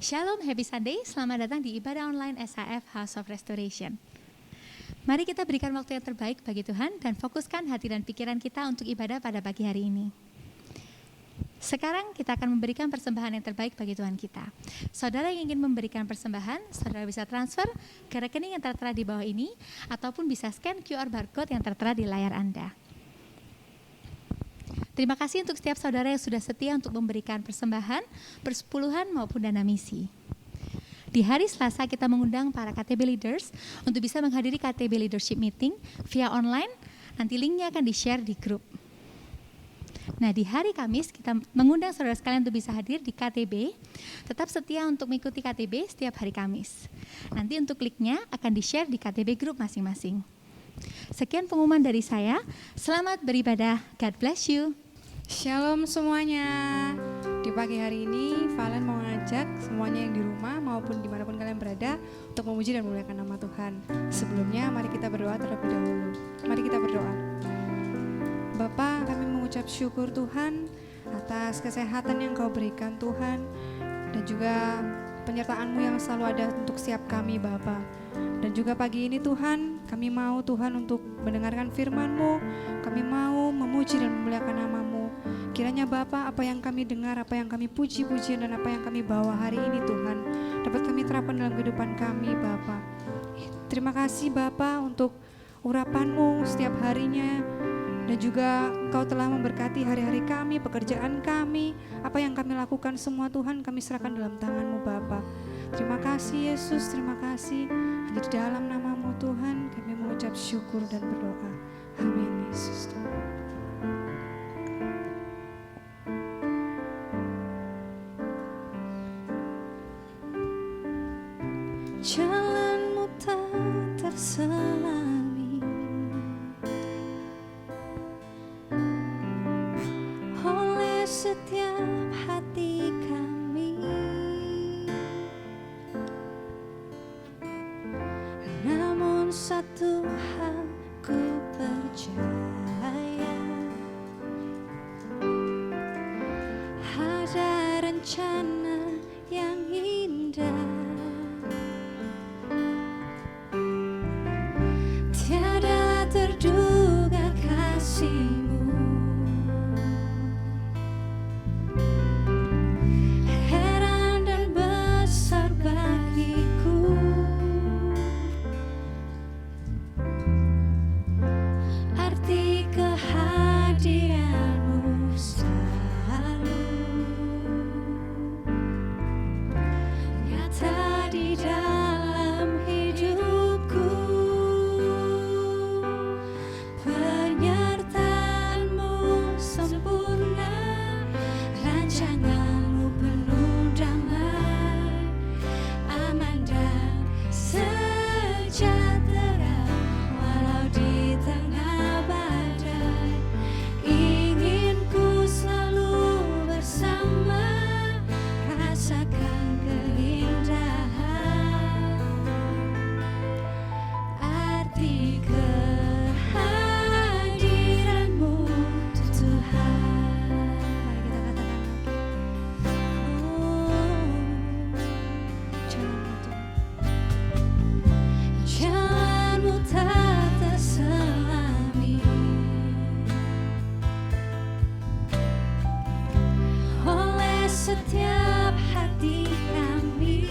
Shalom, Happy Sunday, selamat datang di ibadah online SAF House of Restoration. Mari kita berikan waktu yang terbaik bagi Tuhan dan fokuskan hati dan pikiran kita untuk ibadah pada pagi hari ini. Sekarang kita akan memberikan persembahan yang terbaik bagi Tuhan kita. Saudara yang ingin memberikan persembahan, saudara bisa transfer ke rekening yang tertera di bawah ini, ataupun bisa scan QR barcode yang tertera di layar Anda. Terima kasih untuk setiap saudara yang sudah setia untuk memberikan persembahan, persepuluhan maupun dana misi. Di hari Selasa kita mengundang para KTB Leaders untuk bisa menghadiri KTB Leadership Meeting via online, nanti linknya akan di-share di grup. Nah, di hari Kamis kita mengundang saudara sekalian untuk bisa hadir di KTB, tetap setia untuk mengikuti KTB setiap hari Kamis. Nanti untuk linknya akan di-share di KTB grup masing-masing. Sekian pengumuman dari saya, selamat beribadah, God bless you. Shalom semuanya. Di pagi hari ini Valen mau ngajak semuanya yang di rumah maupun dimanapun kalian berada untuk memuji dan memuliakan nama Tuhan. Sebelumnya mari kita berdoa terlebih dahulu. Mari kita berdoa. Bapa, kami mengucap syukur Tuhan atas kesehatan yang Kau berikan Tuhan, dan juga penyertaan-Mu yang selalu ada untuk setiap kami Bapa. Dan juga pagi ini Tuhan, kami mau Tuhan untuk mendengarkan firman-Mu, kami mau memuji dan memuliakan nama-Mu. Kiranya Bapa, apa yang kami dengar, apa yang kami puji-pujian dan apa yang kami bawa hari ini Tuhan, dapat kami terapkan dalam kehidupan kami Bapa. Terima kasih Bapa untuk urapan-Mu setiap harinya, dan juga Kau telah memberkati hari-hari kami, pekerjaan kami, apa yang kami lakukan semua Tuhan kami serahkan dalam tangan-Mu Bapa. Terima kasih Yesus, terima kasih. Hanya di dalam nama-Mu Tuhan kami mengucap syukur dan berdoa. Amin Yesus Tuhan. Jalanmu tak terselami oleh setiap hati kami, namun satu hal ku percaya, ada rencana yang indah. Tiada terduga kasih-Mu, heran dan besar bagiku. Arti kehadiran-Mu selalu nyata di dalam hidupku. Penyertaan-Mu sempurna, rancangan-Mu penuh damai, aman dan sejahtera walau di tengah badai. Ingin ku selalu bersama, rasakan keindahan arti kehadiran-Mu Tuhan. Mari kita katakan lagi. Jalan-Mu tak terselami oleh setiap hati kami,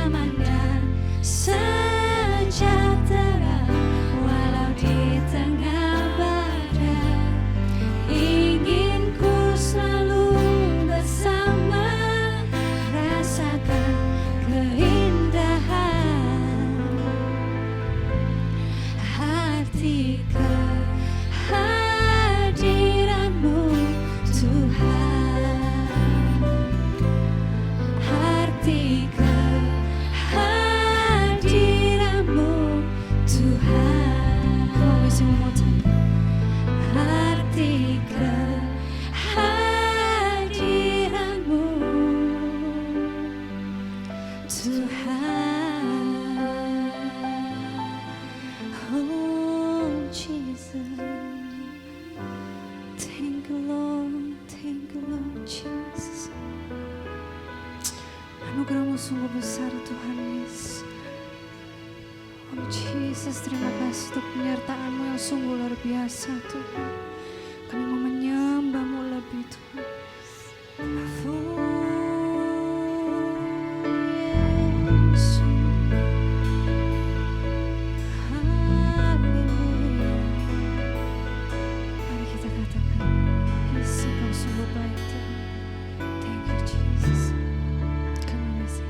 aman dan sejahtera walau di tengah badai. Ingin ku selalu bersama, rasakan keindahan arti kehadiranmu Tuhan, arti kehadiranmu Tuhan. Come on, we sing one more time. Arti kehadiranmu Tuhan. Oh Jesus, thank you Lord Jesus. Anugerahmu sungguh besar Tuhan Yesus. Oh Jesus, terima kasih untuk penyertaan-Mu yang sungguh luar biasa Tuhan. Kami mau menyembah-Mu lebih Tuhan. Yesus, haleluya. Mari kita katakan, Yesus Engkau sungguh baik Tuhan. Thank you Jesus. Come on, we sing.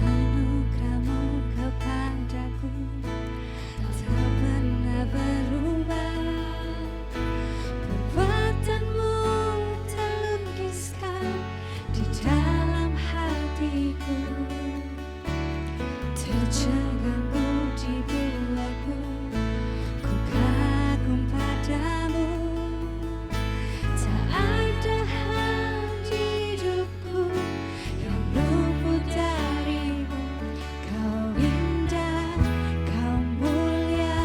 Anugerahmu kepadaku tak pernah berubah. Perbuatanmu terlukiskan di dalam hatiku. Tercengangku di buatku, ku kagum padamu. Tak ada hal di hidupku yang luput darimu. Kau indah, kau mulia,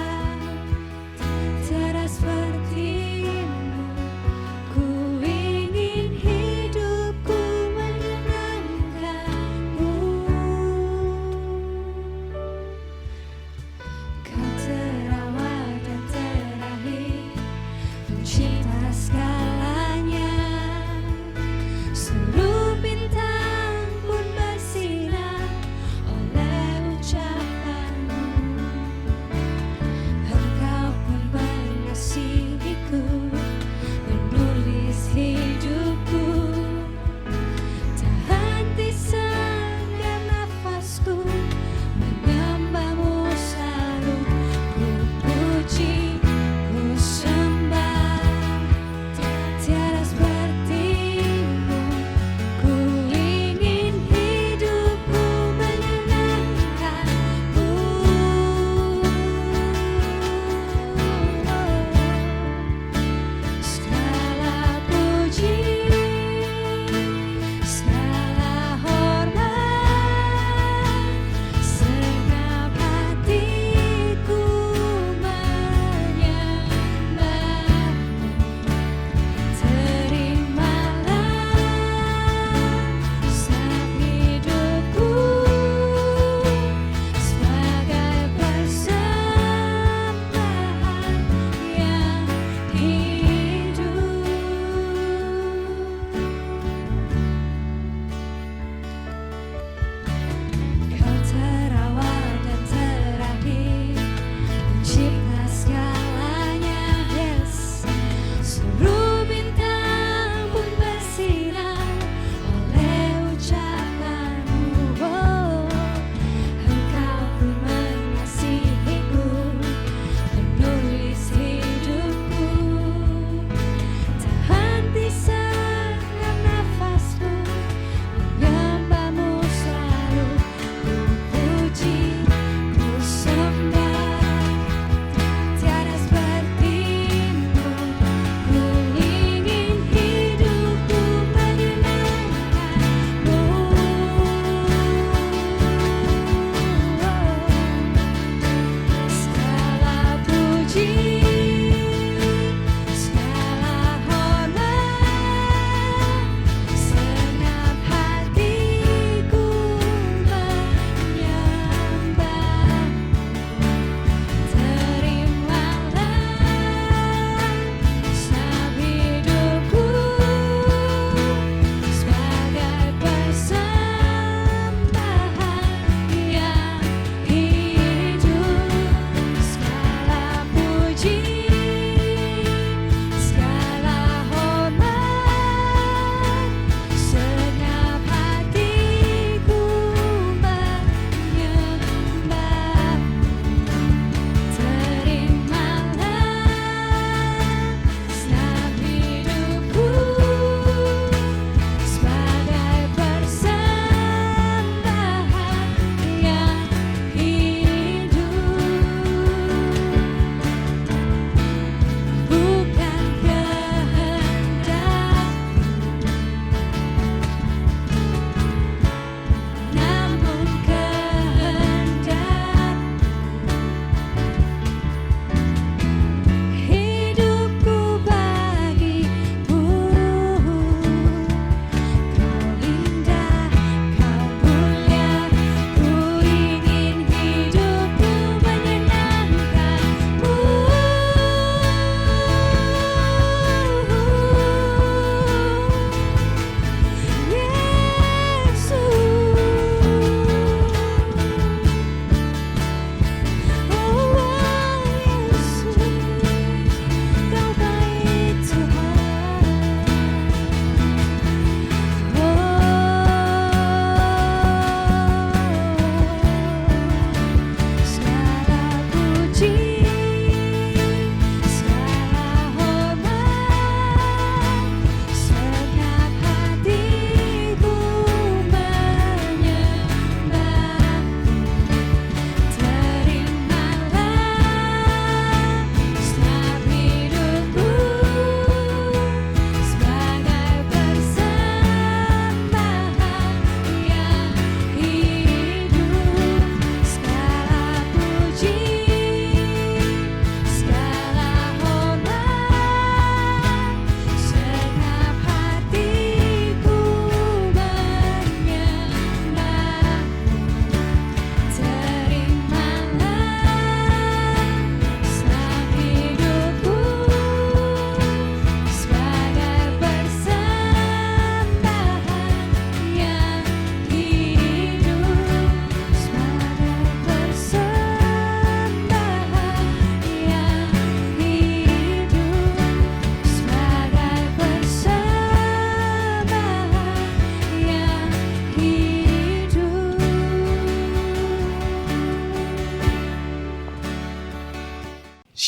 tiada sepertimu. Ku ingin hidupku menyenangkanmu.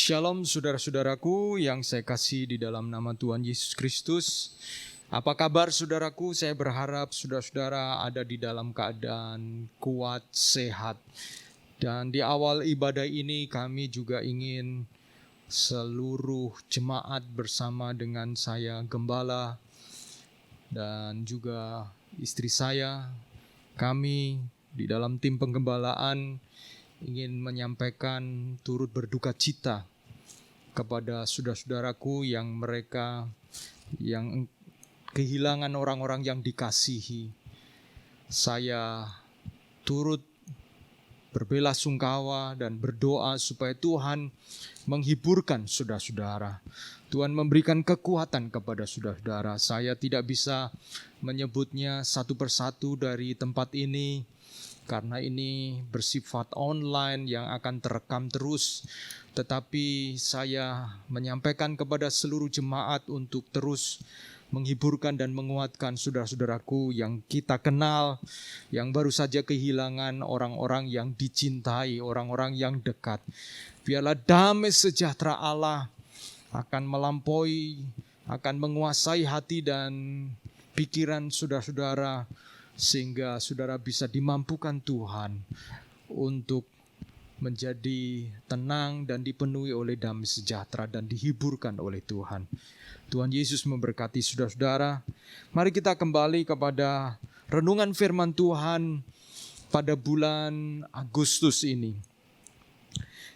Shalom saudara-saudaraku yang saya kasih di dalam nama Tuhan Yesus Kristus. Apa kabar saudaraku? Saya berharap saudara-saudara ada di dalam keadaan kuat, sehat. Dan di awal ibadah ini kami juga ingin seluruh jemaat bersama dengan saya Gembala dan juga istri saya, kami di dalam tim penggembalaan ingin menyampaikan turut berduka cita kepada saudara-saudaraku yang kehilangan orang-orang yang dikasihi. Saya turut berbelasungkawa dan berdoa supaya Tuhan menghiburkan saudara-saudara. Tuhan memberikan kekuatan kepada saudara-saudara. Saya tidak bisa menyebutnya satu persatu dari tempat ini, karena ini bersifat online yang akan terekam terus. Tetapi saya menyampaikan kepada seluruh jemaat untuk terus menghiburkan dan menguatkan saudara-saudaraku yang kita kenal, yang baru saja kehilangan orang-orang yang dicintai, orang-orang yang dekat. Biarlah damai sejahtera Allah akan melampaui, akan menguasai hati dan pikiran saudara-saudara, sehingga saudara bisa dimampukan Tuhan untuk menjadi tenang dan dipenuhi oleh damai sejahtera dan dihiburkan oleh Tuhan. Tuhan Yesus memberkati saudara-saudara. Mari kita kembali kepada renungan firman Tuhan pada bulan Agustus ini.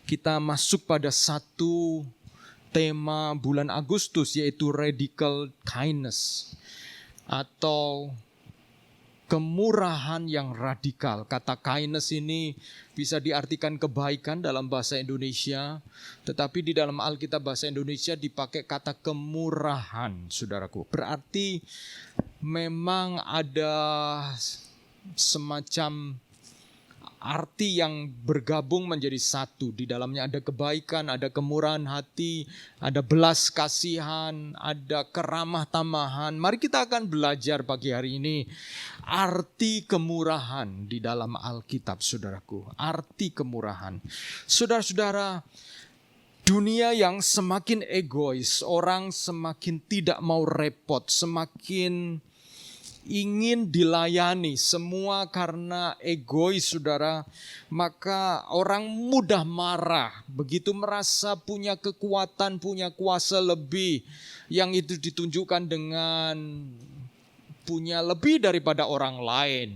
Kita masuk pada satu tema bulan Agustus, yaitu radical kindness atau kemurahan yang radikal. Kata kindness ini bisa diartikan kebaikan dalam bahasa Indonesia, tetapi di dalam Alkitab bahasa Indonesia dipakai kata kemurahan, saudaraku. Berarti memang ada semacam arti yang bergabung menjadi satu. Di dalamnya ada kebaikan, ada kemurahan hati, ada belas kasihan, ada keramah tamahan. Mari kita akan belajar pagi hari ini arti kemurahan di dalam Alkitab, saudaraku. Arti kemurahan. Saudara-saudara, dunia yang semakin egois, orang semakin tidak mau repot, semakin ingin dilayani, semua karena egois, saudara. Maka orang mudah marah, begitu merasa punya kekuatan, punya kuasa lebih, yang itu ditunjukkan dengan punya lebih daripada orang lain,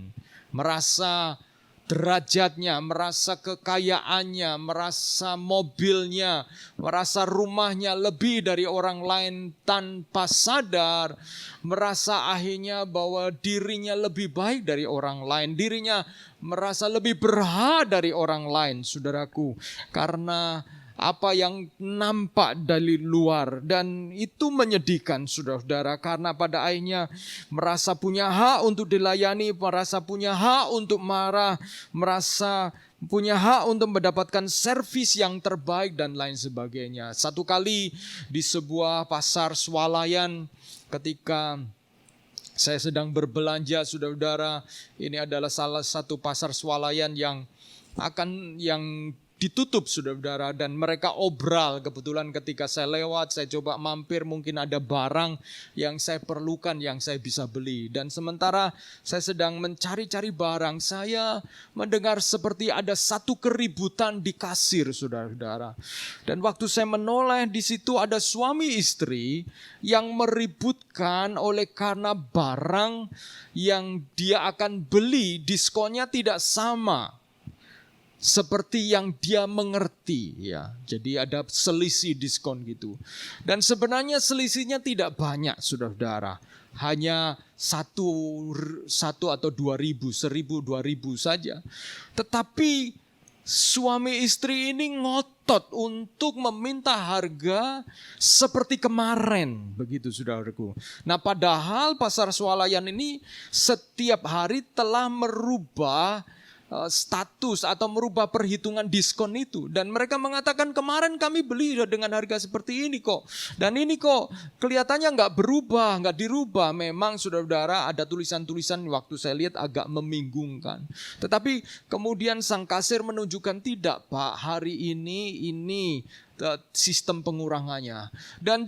merasa derajatnya, merasa kekayaannya, merasa mobilnya, merasa rumahnya lebih dari orang lain tanpa sadar, merasa akhirnya bahwa dirinya lebih baik dari orang lain, dirinya merasa lebih berhak dari orang lain, saudaraku, karena apa yang nampak dari luar. Dan itu menyedihkan, saudara-saudara, karena pada akhirnya merasa punya hak untuk dilayani, merasa punya hak untuk marah, merasa punya hak untuk mendapatkan servis yang terbaik dan lain sebagainya. Satu kali di sebuah pasar swalayan, ketika saya sedang berbelanja, saudara-saudara, ini adalah salah satu pasar swalayan yang ditutup, saudara-saudara, dan mereka obral. Kebetulan ketika saya lewat, saya coba mampir, mungkin ada barang yang saya perlukan, yang saya bisa beli. Dan sementara saya sedang mencari-cari barang, saya mendengar seperti ada satu keributan di kasir, saudara-saudara. Dan waktu saya menoleh, di situ ada suami istri yang meributkan oleh karena barang yang dia akan beli diskonnya tidak sama seperti yang dia mengerti, ya. Jadi ada selisih diskon gitu. Dan sebenarnya selisihnya tidak banyak, saudara-saudara. Hanya satu atau 2.000, 1.000, 2.000 saja. Tetapi suami istri ini ngotot untuk meminta harga seperti kemarin, begitu, saudaraku. Nah, padahal pasar swalayan ini setiap hari telah merubah status atau merubah perhitungan diskon itu. Dan mereka mengatakan kemarin kami beli dengan harga seperti ini kok. Dan ini kok kelihatannya nggak berubah, nggak dirubah. Memang saudara-saudara ada tulisan-tulisan waktu saya lihat agak membingungkan. Tetapi kemudian sang kasir menunjukkan tidak Pak, hari ini sistem pengurangannya. Dan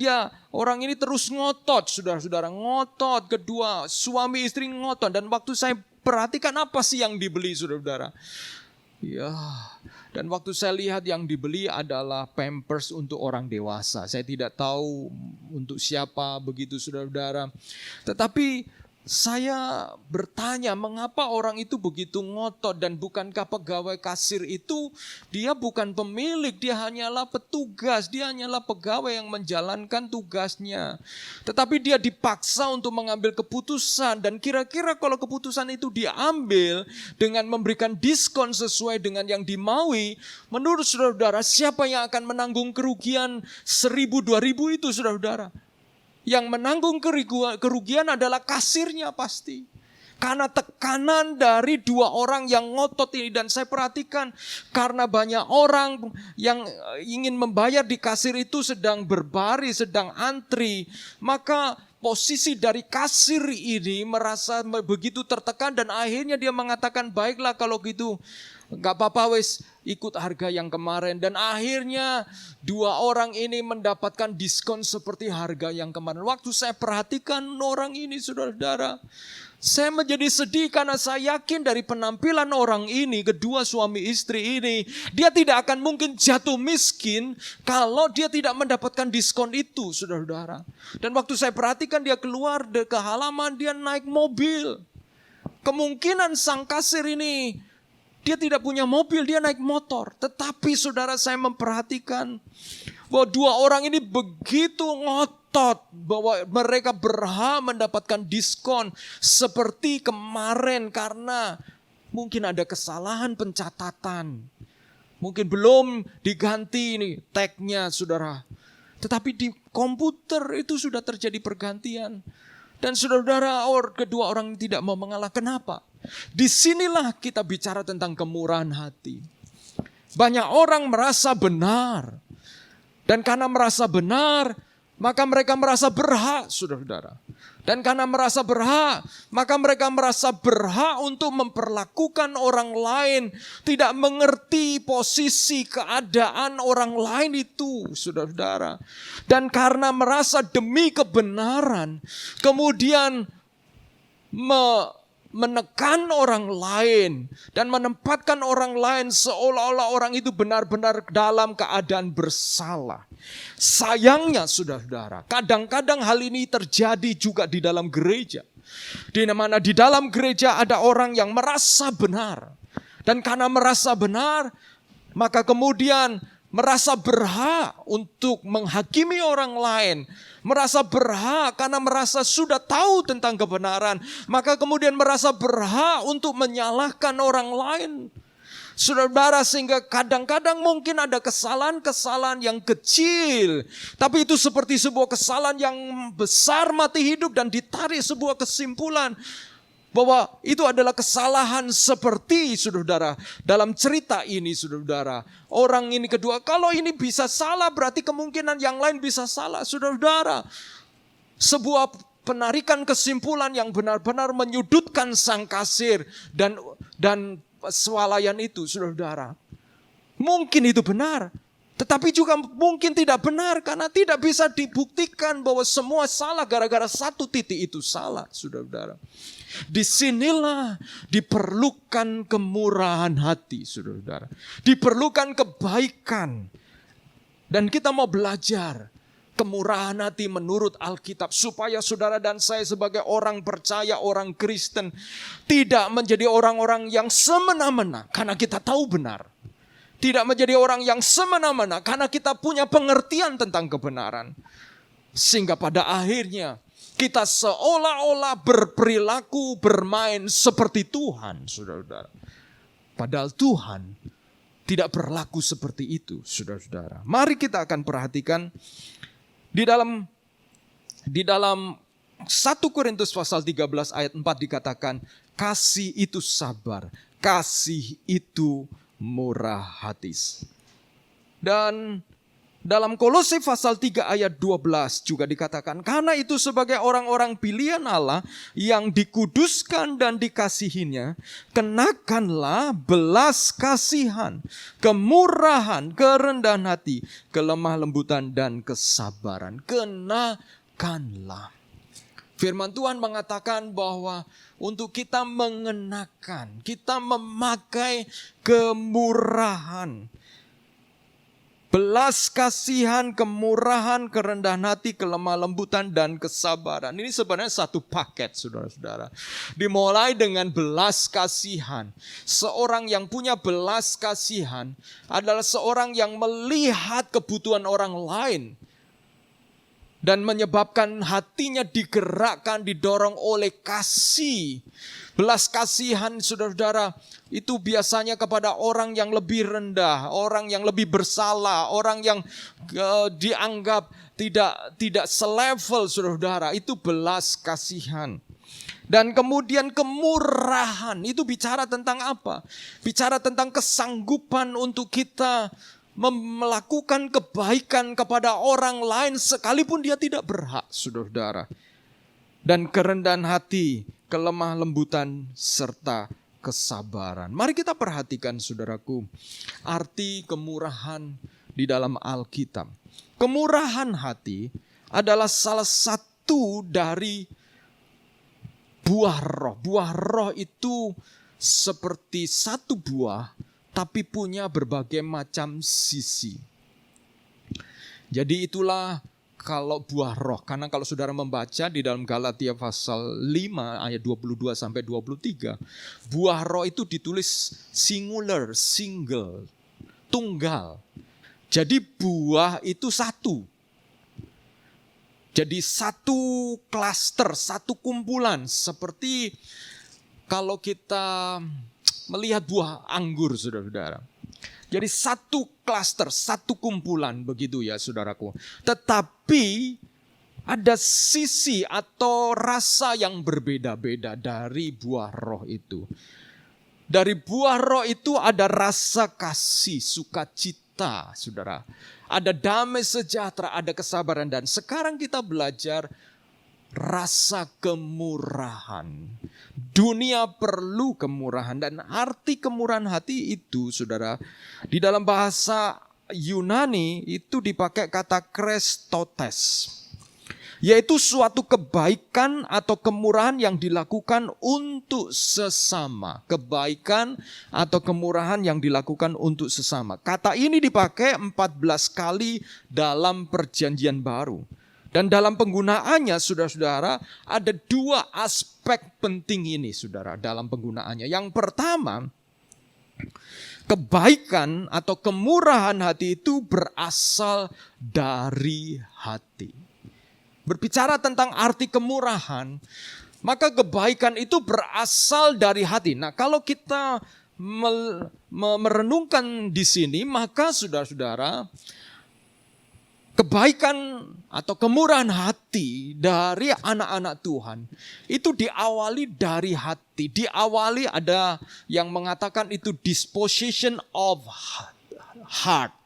orang ini terus ngotot, saudara-saudara, ngotot. Kedua, suami istri ngotot. Dan waktu saya perhatikan apa sih yang dibeli, saudara-saudara. Ya, dan waktu saya lihat yang dibeli adalah Pampers untuk orang dewasa. Saya tidak tahu untuk siapa begitu, saudara-saudara. Tetapi saya bertanya, mengapa orang itu begitu ngotot, dan bukankah pegawai kasir itu dia bukan pemilik, dia hanyalah petugas, dia hanyalah pegawai yang menjalankan tugasnya. Tetapi dia dipaksa untuk mengambil keputusan, dan kira-kira kalau keputusan itu diambil dengan memberikan diskon sesuai dengan yang dimaui, menurut saudara-saudara, siapa yang akan menanggung kerugian 1.000, 2.000 itu, saudara-saudara? Yang menanggung kerugian adalah kasirnya pasti. Karena tekanan dari dua orang yang ngotot ini. Dan saya perhatikan karena banyak orang yang ingin membayar di kasir itu sedang berbaris, sedang antri. Maka posisi dari kasir ini merasa begitu tertekan dan akhirnya dia mengatakan, baiklah kalau gitu. Gak apa-apa wes, ikut harga yang kemarin. Dan akhirnya dua orang ini mendapatkan diskon seperti harga yang kemarin. Waktu saya perhatikan orang ini, saudara-saudara, saya menjadi sedih karena saya yakin dari penampilan orang ini, kedua suami istri ini, dia tidak akan mungkin jatuh miskin kalau dia tidak mendapatkan diskon itu, saudara-saudara. Dan waktu saya perhatikan dia keluar ke halaman, dia naik mobil. Kemungkinan sang kasir ini dia tidak punya mobil, dia naik motor. Tetapi saudara, saya memperhatikan bahwa dua orang ini begitu ngotot bahwa mereka berhak mendapatkan diskon seperti kemarin karena mungkin ada kesalahan pencatatan. Mungkin belum diganti nih tagnya, saudara. Tetapi di komputer itu sudah terjadi pergantian. Dan saudara-saudara, kedua orang ini tidak mau mengalah. Kenapa? Disinilah kita bicara tentang kemurahan hati. Banyak orang merasa benar. Dan karena merasa benar, maka mereka merasa berhak, saudara-saudara. Dan karena merasa berhak, maka mereka merasa berhak untuk memperlakukan orang lain. Tidak mengerti posisi keadaan orang lain itu, saudara-saudara. Dan karena merasa demi kebenaran, kemudian menekan orang lain dan menempatkan orang lain seolah-olah orang itu benar-benar dalam keadaan bersalah. Sayangnya, saudara-saudara, kadang-kadang hal ini terjadi juga di dalam gereja. Di mana di dalam gereja ada orang yang merasa benar. Dan karena merasa benar, maka kemudian merasa berhak untuk menghakimi orang lain. Merasa berhak karena merasa sudah tahu tentang kebenaran. Maka kemudian merasa berhak untuk menyalahkan orang lain. Saudara, sehingga kadang-kadang mungkin ada kesalahan-kesalahan yang kecil. Tapi itu seperti sebuah kesalahan yang besar mati hidup dan ditarik sebuah kesimpulan. Bahwa itu adalah kesalahan seperti, saudara, dalam cerita ini, saudara. Orang ini kedua, kalau ini bisa salah berarti kemungkinan yang lain bisa salah, saudara. Sebuah penarikan kesimpulan yang benar-benar menyudutkan sang kasir dan swalayan itu, saudara. Mungkin itu benar, tetapi juga mungkin tidak benar karena tidak bisa dibuktikan bahwa semua salah gara-gara satu titik itu salah, saudara. Disinilah diperlukan kemurahan hati, saudara. Diperlukan kebaikan. Dan kita mau belajar kemurahan hati menurut Alkitab. Supaya saudara dan saya sebagai orang percaya, orang Kristen, tidak menjadi orang-orang yang semena-mena karena kita tahu benar. Tidak menjadi orang yang semena-mena karena kita punya pengertian tentang kebenaran. Sehingga pada akhirnya kita seolah-olah berperilaku, bermain seperti Tuhan, saudara-saudara. Padahal Tuhan tidak berlaku seperti itu, saudara-saudara. Mari kita akan perhatikan di dalam 1 Korintus pasal 13 ayat 4 dikatakan, kasih itu sabar, kasih itu murah hati. Dan Dalam Kolose pasal 3 ayat 12 juga dikatakan, karena itu sebagai orang-orang pilihan Allah yang dikuduskan dan dikasihinya, kenakanlah belas kasihan, kemurahan, kerendahan hati, kelemah lembutan dan kesabaran. Kenakanlah. Firman Tuhan mengatakan bahwa untuk kita mengenakan, kita memakai kemurahan, belas kasihan, kemurahan, kerendahan hati, kelemah lembutan, dan kesabaran. Ini sebenarnya satu paket, saudara-saudara. Dimulai dengan belas kasihan. Seorang yang punya belas kasihan adalah seorang yang melihat kebutuhan orang lain dan menyebabkan hatinya digerakkan, didorong oleh kasih. Belas kasihan, saudara-saudara, itu biasanya kepada orang yang lebih rendah, orang yang lebih bersalah, orang yang dianggap tidak selevel, saudara-saudara. Itu belas kasihan. Dan kemudian kemurahan, itu bicara tentang apa? Bicara tentang kesanggupan untuk kita melakukan kebaikan kepada orang lain sekalipun dia tidak berhak, saudara-saudara. Dan kerendahan hati, kelemah lembutan, serta kesabaran. Mari kita perhatikan, saudaraku, arti kemurahan di dalam Alkitab. Kemurahan hati adalah salah satu dari buah roh. Buah roh itu seperti satu buah, tapi punya berbagai macam sisi. Jadi itulah kalau buah roh. Karena kalau saudara membaca di dalam Galatia pasal 5 ayat 22 sampai 23. Buah roh itu ditulis singular, single, tunggal. Jadi buah itu satu. Jadi satu klaster, satu kumpulan. Seperti kalau kita melihat buah anggur, saudara-saudara. Jadi satu klaster, satu kumpulan begitu ya saudaraku. Tetapi ada sisi atau rasa yang berbeda-beda dari buah roh itu. Dari buah roh itu ada rasa kasih, sukacita, saudara. Ada damai sejahtera, ada kesabaran. Dan sekarang kita belajar rasa kemurahan. Dunia perlu kemurahan, dan arti kemurahan hati itu, saudara, di dalam bahasa Yunani itu dipakai kata krestotes, yaitu suatu kebaikan atau kemurahan yang dilakukan untuk sesama. Kebaikan atau kemurahan yang dilakukan untuk sesama. Kata ini dipakai 14 kali dalam Perjanjian Baru. Dan dalam penggunaannya, saudara-saudara, ada dua aspek penting ini, saudara, dalam penggunaannya. Yang pertama, kebaikan atau kemurahan hati itu berasal dari hati. Berbicara tentang arti kemurahan, maka kebaikan itu berasal dari hati. Nah, kalau kita merenungkan di sini, maka saudara-saudara, kebaikan atau kemurahan hati dari anak-anak Tuhan itu diawali dari hati. Diawali, ada yang mengatakan itu disposition of heart.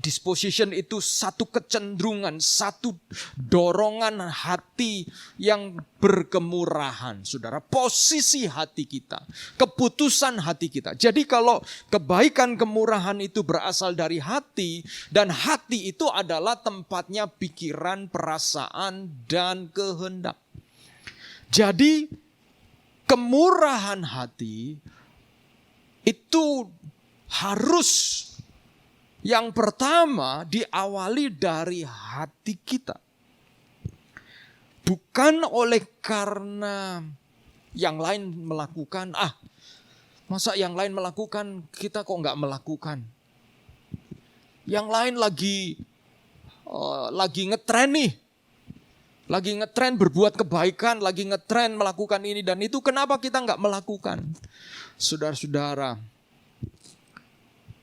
Disposition itu satu kecenderungan, satu dorongan hati yang berkemurahan, saudara. Posisi hati kita, keputusan hati kita. Jadi kalau kebaikan kemurahan itu berasal dari hati, dan hati itu adalah tempatnya pikiran, perasaan, dan kehendak. Jadi kemurahan hati itu harus, yang pertama, diawali dari hati kita. Bukan oleh karena yang lain melakukan, masa yang lain melakukan, kita kok enggak melakukan. Yang lain lagi ngetren nih. Lagi ngetren berbuat kebaikan, lagi ngetren melakukan ini dan itu, kenapa kita enggak melakukan? Saudara-saudara,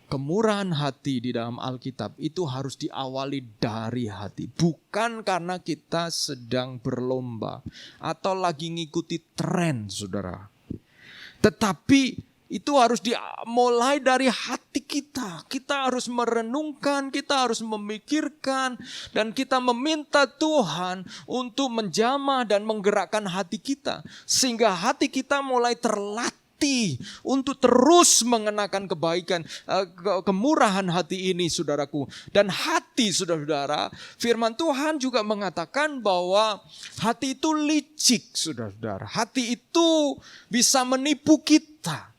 kemurahan hati di dalam Alkitab itu harus diawali dari hati. Bukan karena kita sedang berlomba atau lagi ngikuti tren, saudara. Tetapi itu harus dimulai dari hati kita. Kita harus merenungkan, kita harus memikirkan, dan kita meminta Tuhan untuk menjamah dan menggerakkan hati kita. Sehingga hati kita mulai terlatih untuk terus mengenakan kebaikan, kemurahan hati ini, saudaraku. Dan hati, saudara-saudara, firman Tuhan juga mengatakan bahwa hati itu licik, saudara-saudara. Hati itu bisa menipu kita.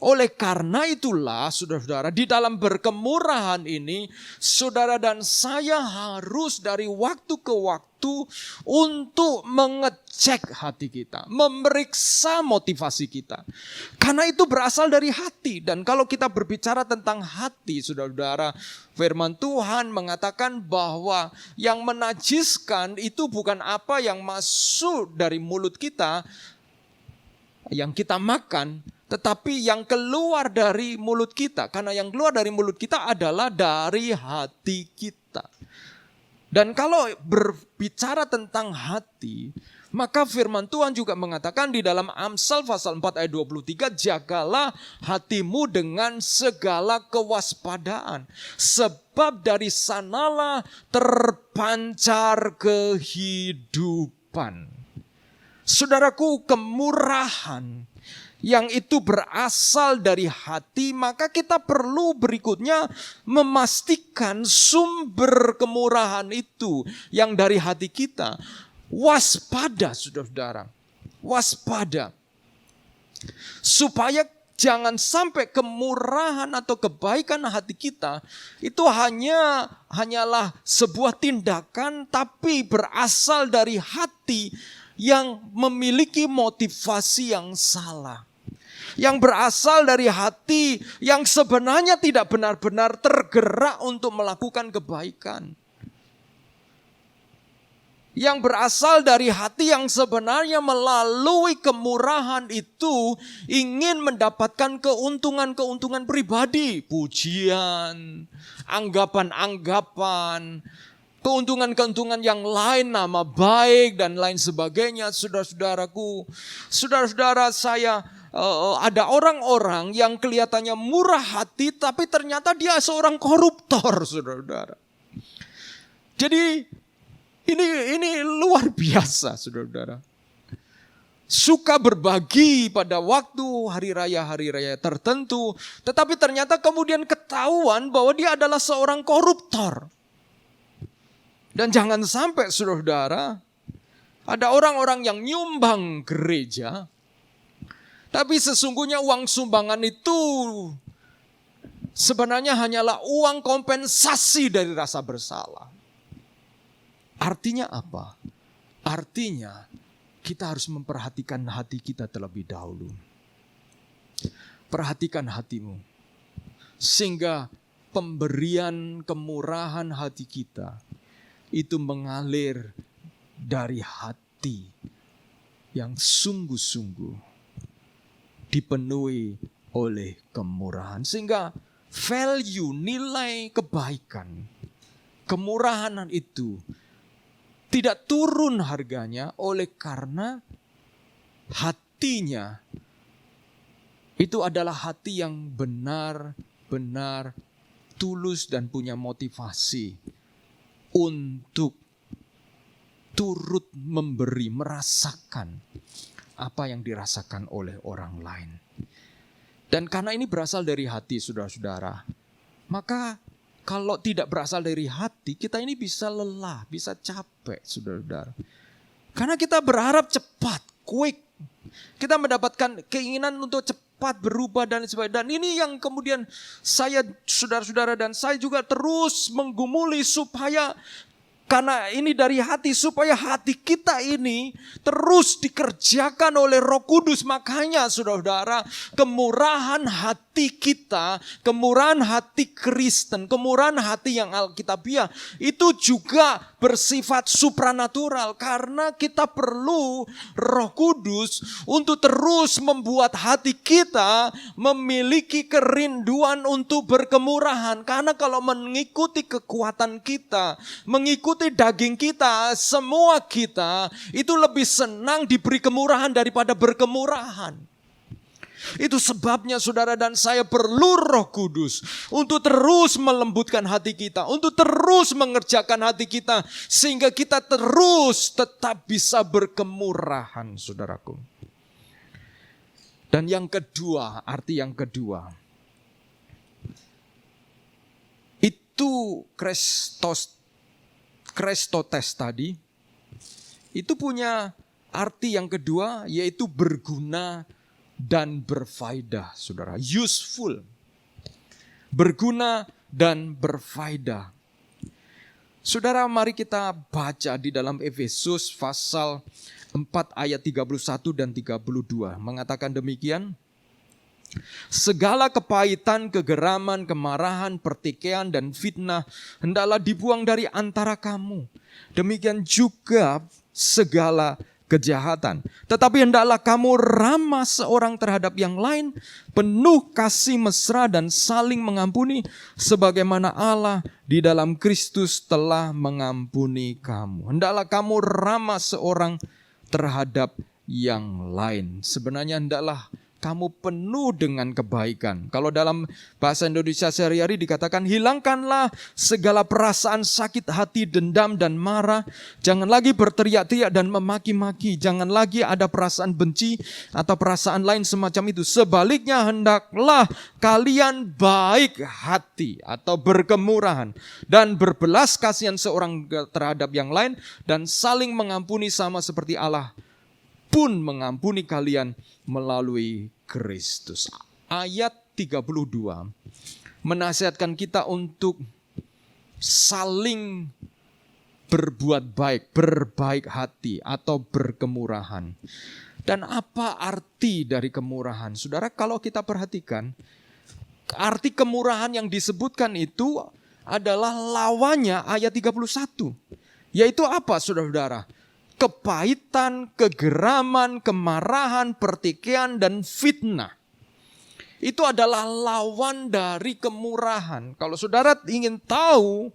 Oleh karena itulah, saudara-saudara, di dalam berkemurahan ini, saudara dan saya harus dari waktu ke waktu untuk mengecek hati kita, memeriksa motivasi kita. Karena itu berasal dari hati. Dan kalau kita berbicara tentang hati, saudara-saudara, firman Tuhan mengatakan bahwa yang menajiskan itu bukan apa yang masuk dari mulut kita, yang kita makan, tetapi yang keluar dari mulut kita. Karena yang keluar dari mulut kita adalah dari hati kita. Dan kalau berbicara tentang hati, maka firman Tuhan juga mengatakan di dalam Amsal pasal 4 ayat 23, jagalah hatimu dengan segala kewaspadaan, sebab dari sanalah terpancar kehidupan. Saudaraku, kemurahan yang itu berasal dari hati, maka kita perlu berikutnya memastikan sumber kemurahan itu yang dari hati kita. Waspada, saudara-saudara, waspada. Supaya jangan sampai kemurahan atau kebaikan hati kita itu hanyalah sebuah tindakan, tapi berasal dari hati yang memiliki motivasi yang salah. Yang berasal dari hati yang sebenarnya tidak benar-benar tergerak untuk melakukan kebaikan. Yang berasal dari hati yang sebenarnya melalui kemurahan itu ingin mendapatkan keuntungan-keuntungan pribadi. Pujian, anggapan-anggapan, keuntungan-keuntungan yang lain, nama baik dan lain sebagainya. Saudara-saudaraku, saudara-saudara saya, ada orang-orang yang kelihatannya murah hati, tapi ternyata dia seorang koruptor, saudara-saudara. Jadi ini luar biasa, saudara-saudara. Suka berbagi pada waktu hari raya tertentu, tetapi ternyata kemudian ketahuan bahwa dia adalah seorang koruptor. Dan jangan sampai, saudara-saudara, ada orang-orang yang nyumbang gereja, tapi sesungguhnya uang sumbangan itu sebenarnya hanyalah uang kompensasi dari rasa bersalah. Artinya apa? Artinya kita harus memperhatikan hati kita terlebih dahulu. Perhatikan hatimu. Sehingga pemberian kemurahan hati kita itu mengalir dari hati yang sungguh-sungguh dipenuhi oleh kemurahan. Sehingga value, nilai kebaikan, kemurahan itu tidak turun harganya oleh karena hatinya itu adalah hati yang benar-benar tulus dan punya motivasi untuk turut memberi, merasakan apa yang dirasakan oleh orang lain. Dan karena ini berasal dari hati, saudara-saudara, maka kalau tidak berasal dari hati, kita ini bisa lelah, bisa capek, saudara-saudara. Karena kita berharap cepat, quick. Kita mendapatkan keinginan untuk cepat berubah dan sebagainya. Dan ini yang kemudian saya, saudara-saudara, dan saya juga terus menggumuli supaya, karena ini dari hati, supaya hati kita ini terus dikerjakan oleh Roh Kudus. Makanya, saudara-saudara, kemurahan hati kita, kemurahan hati Kristen, kemurahan hati yang Alkitabiah, itu juga bersifat supranatural. Karena kita perlu Roh Kudus untuk terus membuat hati kita memiliki kerinduan untuk berkemurahan. Karena kalau mengikuti kekuatan kita, mengikuti daging kita, semua kita itu lebih senang diberi kemurahan daripada berkemurahan. Itu sebabnya saudara dan saya perlu Roh Kudus untuk terus melembutkan hati kita, untuk terus mengerjakan hati kita, sehingga kita terus tetap bisa berkemurahan, saudaraku. Dan yang kedua, arti yang kedua, itu Krestotes tadi, itu punya arti yang kedua, yaitu berguna dan berfaedah, saudara. Useful, berguna dan berfaedah. Saudara, mari kita baca di dalam Efesus pasal 4 ayat 31 dan 32. Mengatakan demikian. Segala kepahitan, kegeraman, kemarahan, pertikaian, dan fitnah hendaklah dibuang dari antara kamu. Demikian juga segala kejahatan. Tetapi hendaklah kamu ramah seorang terhadap yang lain, penuh kasih mesra dan saling mengampuni, sebagaimana Allah di dalam Kristus telah mengampuni kamu. Hendaklah kamu ramah seorang terhadap yang lain. Sebenarnya hendaklah kamu penuh dengan kebaikan. Kalau dalam bahasa Indonesia sehari-hari dikatakan, hilangkanlah segala perasaan sakit hati, dendam dan marah. Jangan lagi berteriak-teriak dan memaki-maki. Jangan lagi ada perasaan benci atau perasaan lain semacam itu. Sebaliknya hendaklah kalian baik hati atau berkemurahan dan berbelas kasihan seorang terhadap yang lain, dan saling mengampuni sama seperti Allah pun mengampuni kalian melalui Kristus. Ayat 32 menasihatkan kita untuk saling berbuat baik, berbaik hati atau berkemurahan. Dan apa arti dari kemurahan? Saudara, kalau kita perhatikan, arti kemurahan yang disebutkan itu adalah lawannya ayat 31. Yaitu apa, saudara-saudara? Kepahitan, kegeraman, kemarahan, pertikaian, dan fitnah. Itu adalah lawan dari kemurahan. Kalau saudara ingin tahu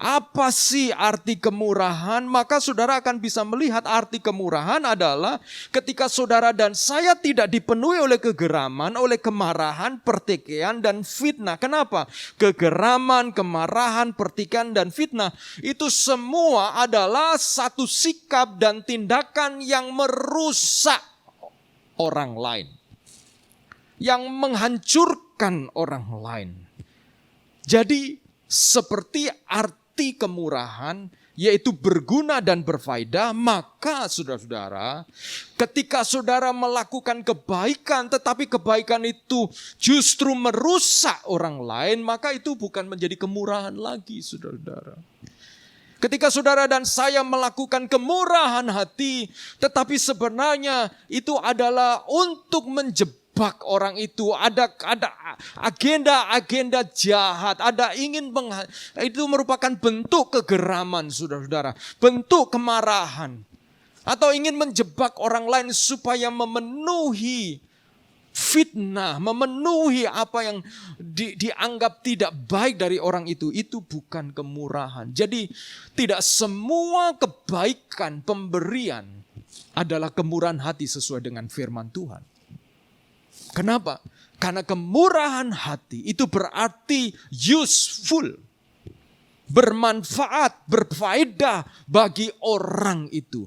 apa sih arti kemurahan, maka saudara akan bisa melihat arti kemurahan adalah ketika saudara dan saya tidak dipenuhi oleh kegeraman, oleh kemarahan, pertikaian, dan fitnah. Kenapa? Kegeraman, kemarahan, pertikaian, dan fitnah itu semua adalah satu sikap dan tindakan yang merusak orang lain, yang menghancurkan orang lain. Jadi seperti arti kemurahan, yaitu berguna dan berfaedah, maka saudara-saudara, ketika saudara melakukan kebaikan, tetapi kebaikan itu justru merusak orang lain, maka itu bukan menjadi kemurahan lagi, saudara-saudara. Ketika saudara dan saya melakukan kemurahan hati, tetapi sebenarnya itu adalah untuk menjebak orang itu, ada agenda jahat, itu merupakan bentuk kegeraman, saudara-saudara, bentuk kemarahan, atau ingin menjebak orang lain supaya memenuhi fitnah, memenuhi apa yang dianggap tidak baik dari orang itu bukan kemurahan. Jadi tidak semua kebaikan pemberian adalah kemurahan hati sesuai dengan firman Tuhan. Kenapa? Karena kemurahan hati itu berarti useful, bermanfaat, berfaedah bagi orang itu.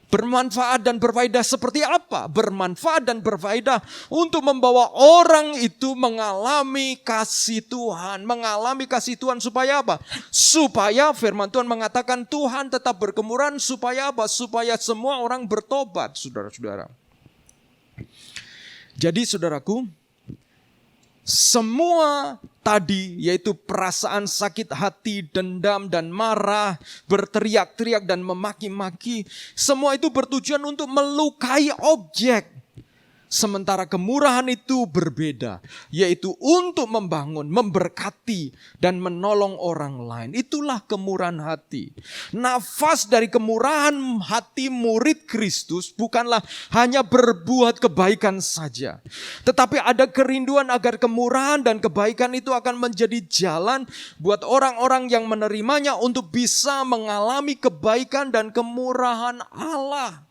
Bermanfaat dan berfaedah seperti apa? Bermanfaat dan berfaedah untuk membawa orang itu mengalami kasih Tuhan. Mengalami kasih Tuhan supaya apa? Supaya firman Tuhan mengatakan Tuhan tetap berkemurahan supaya apa? Supaya semua orang bertobat, saudara-saudara. Jadi saudaraku, semua tadi yaitu perasaan sakit hati, dendam dan marah, berteriak-teriak dan memaki-maki, semua itu bertujuan untuk melukai objek. Sementara kemurahan itu berbeda, yaitu untuk membangun, memberkati, dan menolong orang lain. Itulah kemurahan hati. Nafas dari kemurahan hati murid Kristus bukanlah hanya berbuat kebaikan saja, tetapi ada kerinduan agar kemurahan dan kebaikan itu akan menjadi jalan buat orang-orang yang menerimanya untuk bisa mengalami kebaikan dan kemurahan Allah.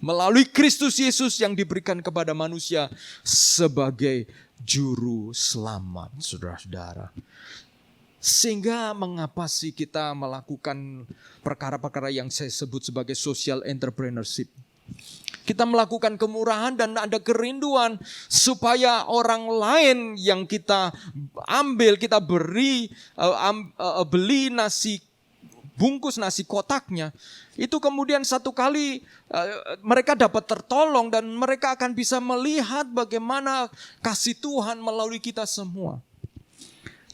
melalui Kristus Yesus yang diberikan kepada manusia sebagai juru selamat, saudara-saudara. Sehingga mengapa sih kita melakukan perkara-perkara yang saya sebut sebagai social entrepreneurship? Kita melakukan kemurahan dan ada kerinduan supaya orang lain yang kita ambil, kita beri, beli bungkus nasi kotaknya, itu kemudian satu kali mereka dapat tertolong dan mereka akan bisa melihat bagaimana kasih Tuhan melalui kita semua.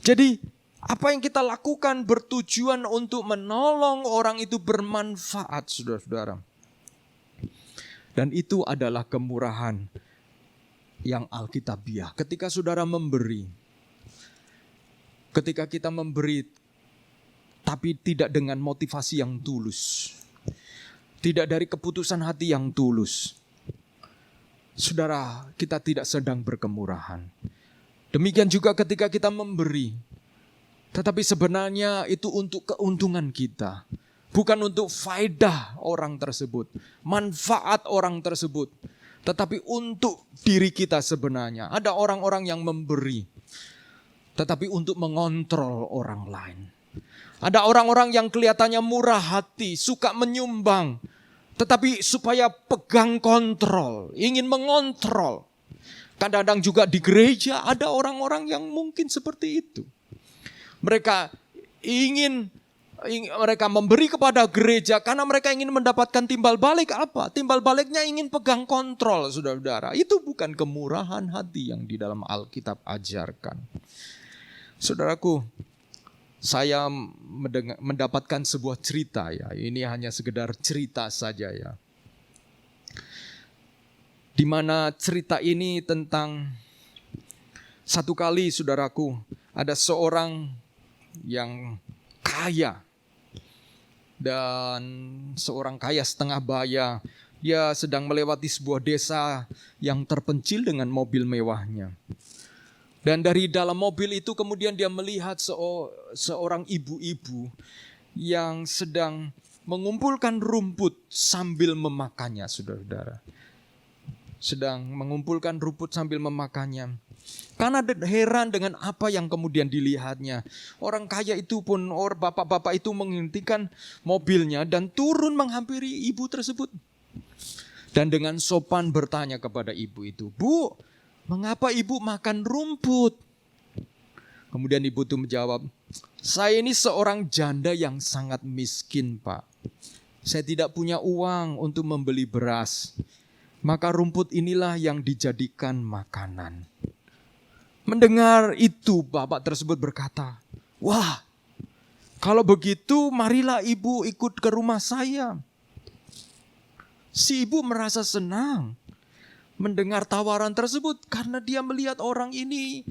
Jadi apa yang kita lakukan bertujuan untuk menolong orang itu bermanfaat, saudara-saudara. Dan itu adalah kemurahan yang alkitabiah. Ketika saudara memberi, ketika kita memberi tapi tidak dengan motivasi yang tulus, tidak dari keputusan hati yang tulus, saudara, kita tidak sedang berkemurahan. Demikian juga ketika kita memberi, tetapi sebenarnya itu untuk keuntungan kita, bukan untuk faedah orang tersebut, manfaat orang tersebut, tetapi untuk diri kita sebenarnya. Ada orang-orang yang memberi, tetapi untuk mengontrol orang lain. Ada orang-orang yang kelihatannya murah hati, suka menyumbang, tetapi supaya pegang kontrol, ingin mengontrol. Kadang-kadang juga di gereja ada orang-orang yang mungkin seperti itu. Mereka mereka memberi kepada gereja karena mereka ingin mendapatkan timbal balik apa? Timbal baliknya ingin pegang kontrol, saudara-saudara. Itu bukan kemurahan hati yang di dalam Alkitab ajarkan. Saudaraku, saya mendapatkan sebuah cerita ya. Ini hanya sekedar cerita saja ya. Di mana cerita ini tentang satu kali, saudaraku, ada seorang yang kaya. Dan seorang kaya setengah baya, dia sedang melewati sebuah desa yang terpencil dengan mobil mewahnya. Dan dari dalam mobil itu kemudian dia melihat seorang ibu-ibu yang sedang mengumpulkan rumput sambil memakannya, saudara-saudara. Sedang mengumpulkan rumput sambil memakannya. Karena heran dengan apa yang kemudian dilihatnya. Orang kaya itu pun, bapak-bapak itu menghentikan mobilnya dan turun menghampiri ibu tersebut. Dan dengan sopan bertanya kepada ibu itu, "Bu, mengapa ibu makan rumput?" Kemudian ibu itu menjawab, "Saya ini seorang janda yang sangat miskin, Pak. Saya tidak punya uang untuk membeli beras. Maka rumput inilah yang dijadikan makanan." Mendengar itu, bapak tersebut berkata, "Wah, kalau begitu marilah ibu ikut ke rumah saya." Si ibu merasa senang mendengar tawaran tersebut karena dia melihat orang ini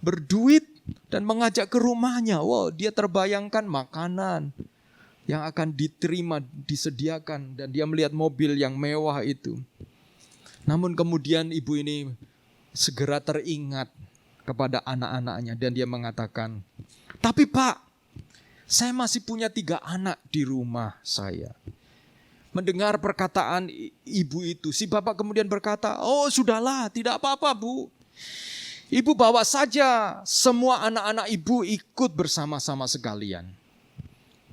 berduit dan mengajak ke rumahnya. Wow, dia terbayangkan makanan yang akan diterima, disediakan, dan dia melihat mobil yang mewah itu. Namun kemudian ibu ini segera teringat kepada anak-anaknya dan dia mengatakan, "Tapi Pak, saya masih punya 3 anak di rumah saya." Mendengar perkataan ibu itu, si bapak kemudian berkata, "Oh sudahlah, tidak apa-apa Bu. Ibu bawa saja semua anak-anak ibu ikut bersama-sama sekalian."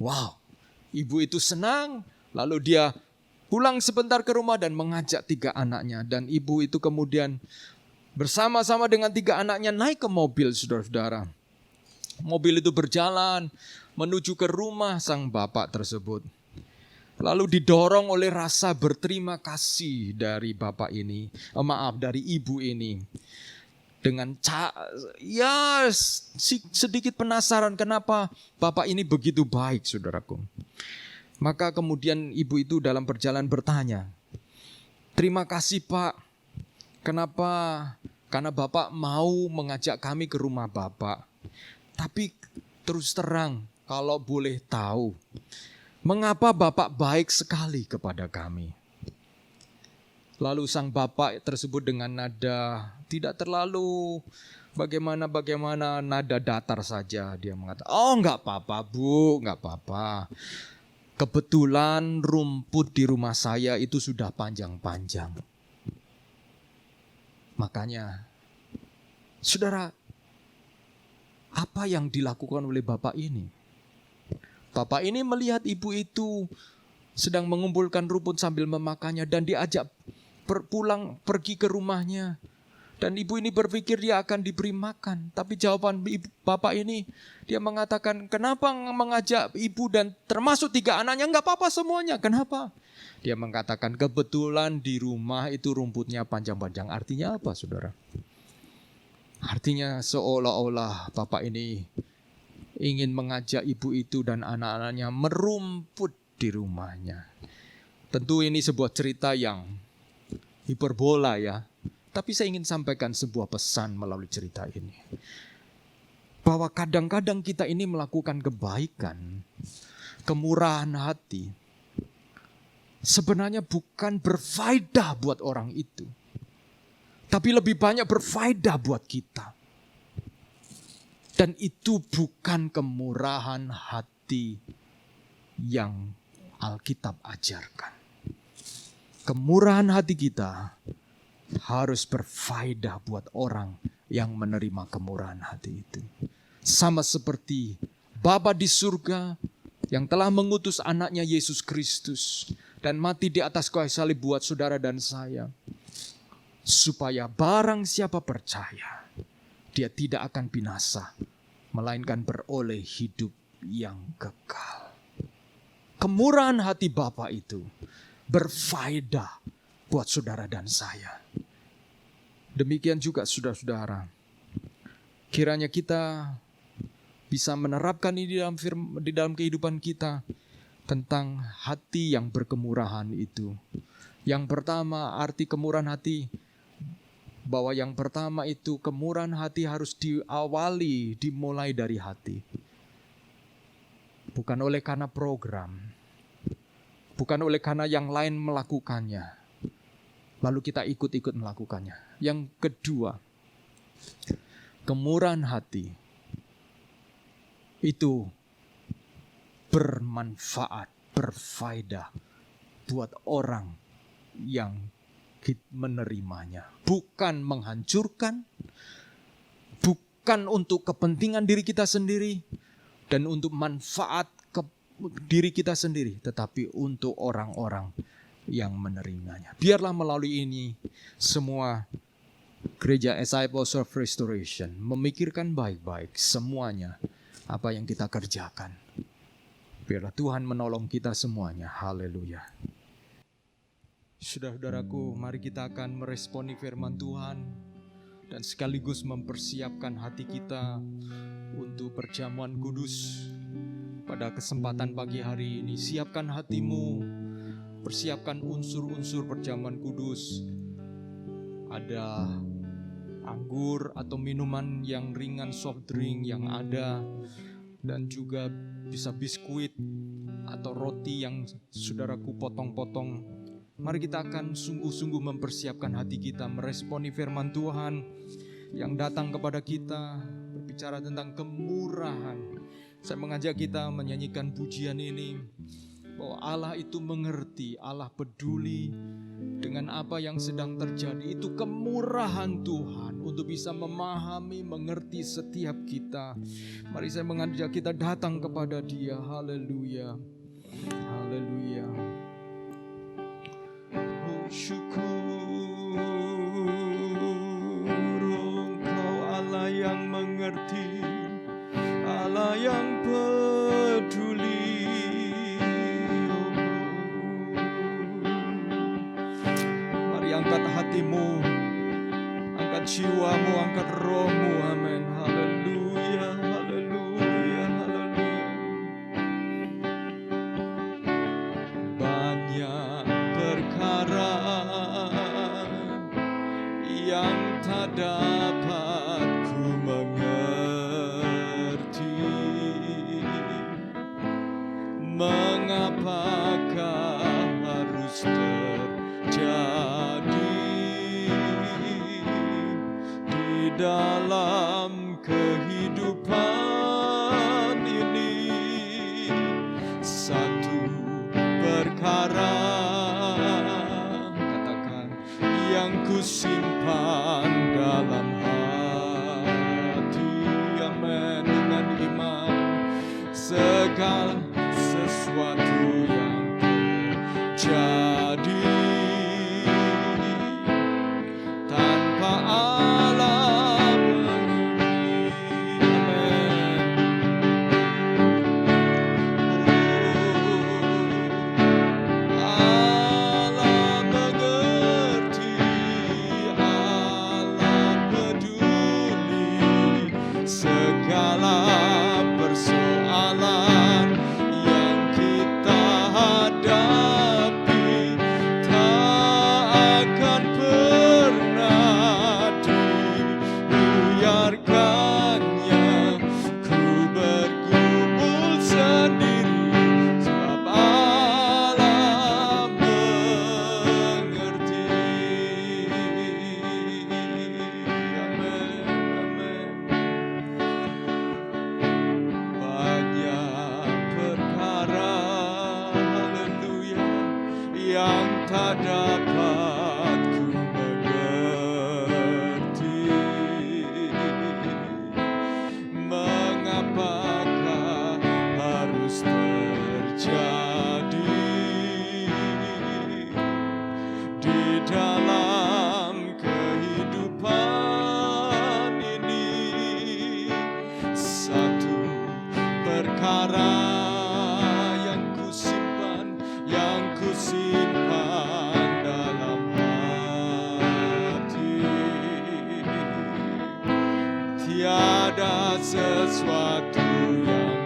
Wow, ibu itu senang, lalu dia pulang sebentar ke rumah dan mengajak 3 anaknya. Dan ibu itu kemudian bersama-sama dengan 3 anaknya naik ke mobil, saudara-saudara. Mobil itu berjalan menuju ke rumah sang bapak tersebut. Lalu didorong oleh rasa berterima kasih dari dari ibu ini. Dengan sedikit penasaran kenapa bapak ini begitu baik, saudaraku. Maka kemudian ibu itu dalam perjalanan bertanya, "Terima kasih Pak. Kenapa? Karena Bapak mau mengajak kami ke rumah Bapak. Tapi terus terang, kalau boleh tahu, mengapa Bapak baik sekali kepada kami?" Lalu sang bapak tersebut dengan nada tidak terlalu bagaimana nada datar saja. Dia mengatakan, "Oh enggak apa-apa Bu, enggak apa-apa. Kebetulan rumput di rumah saya itu sudah panjang-panjang. Makanya, saudara, apa yang dilakukan oleh bapak ini? Bapak ini melihat ibu itu sedang mengumpulkan rumput sambil memakannya dan diajak pulang pergi ke rumahnya. Dan ibu ini berpikir dia akan diberi makan. Tapi jawaban bapak ini, dia mengatakan, kenapa mengajak ibu dan termasuk 3 anaknya? Enggak apa-apa semuanya, kenapa? Dia mengatakan, kebetulan di rumah itu rumputnya panjang-panjang. Artinya apa, saudara? Artinya seolah-olah bapak ini ingin mengajak ibu itu dan anak-anaknya merumput di rumahnya. Tentu ini sebuah cerita yang hiperbola ya. Tapi saya ingin sampaikan sebuah pesan melalui cerita ini. Bahwa kadang-kadang kita ini melakukan kebaikan, kemurahan hati. Sebenarnya bukan berfaedah buat orang itu. Tapi lebih banyak berfaedah buat kita. Dan itu bukan kemurahan hati yang Alkitab ajarkan. Kemurahan hati kita harus berfaedah buat orang yang menerima kemurahan hati itu. Sama seperti Bapa di surga yang telah mengutus anaknya Yesus Kristus dan mati di atas kayu salib buat saudara dan saya. Supaya barang siapa percaya, dia tidak akan binasa, melainkan beroleh hidup yang kekal. Kemurahan hati Bapa itu berfaedah buat saudara dan saya. Demikian juga saudara-saudara. Kiranya kita bisa menerapkan ini di dalam kehidupan kita tentang hati yang berkemurahan itu. Yang pertama, arti kemurahan hati, bahwa yang pertama itu kemurahan hati harus dimulai dari hati. Bukan oleh karena program, bukan oleh karena yang lain melakukannya, lalu kita ikut-ikut melakukannya. Yang kedua, kemurahan hati itu bermanfaat, berfaedah buat orang yang menerimanya. Bukan menghancurkan, bukan untuk kepentingan diri kita sendiri dan untuk manfaat diri kita sendiri, tetapi untuk orang-orang yang menerimanya. Biarlah melalui ini semua gereja Disciples of Restoration memikirkan baik-baik semuanya apa yang kita kerjakan. Biarlah Tuhan menolong kita semuanya. Haleluya. Saudara-saudaraku, mari kita akan meresponi firman Tuhan dan sekaligus mempersiapkan hati kita untuk perjamuan kudus pada kesempatan pagi hari ini. Siapkan hatimu, persiapkan unsur-unsur perjamuan kudus. Ada anggur atau minuman yang ringan, soft drink yang ada, dan juga bisa biskuit atau roti yang saudaraku potong-potong. Mari kita akan sungguh-sungguh mempersiapkan hati kita meresponi firman Tuhan yang datang kepada kita, berbicara tentang kemurahan. Saya mengajak kita menyanyikan pujian ini, bahwa Allah itu mengerti, Allah peduli dengan apa yang sedang terjadi. Itu kemurahan Tuhan untuk bisa memahami, mengerti setiap kita. Mari saya mengajak kita datang kepada Dia. Haleluya, haleluya. Oh, syukur Engkau Allah yang mengerti, Allah yang peduli. Mari angkat hatimu, angkat jiwamu, angkat rohmu. Amin. Haleluya, haleluya, haleluya. Banyak perkara yang tak dapat ku mengerti. Mengapakah harus terjadi di dalam kehidupan ini? Satu tiada sesuatu yang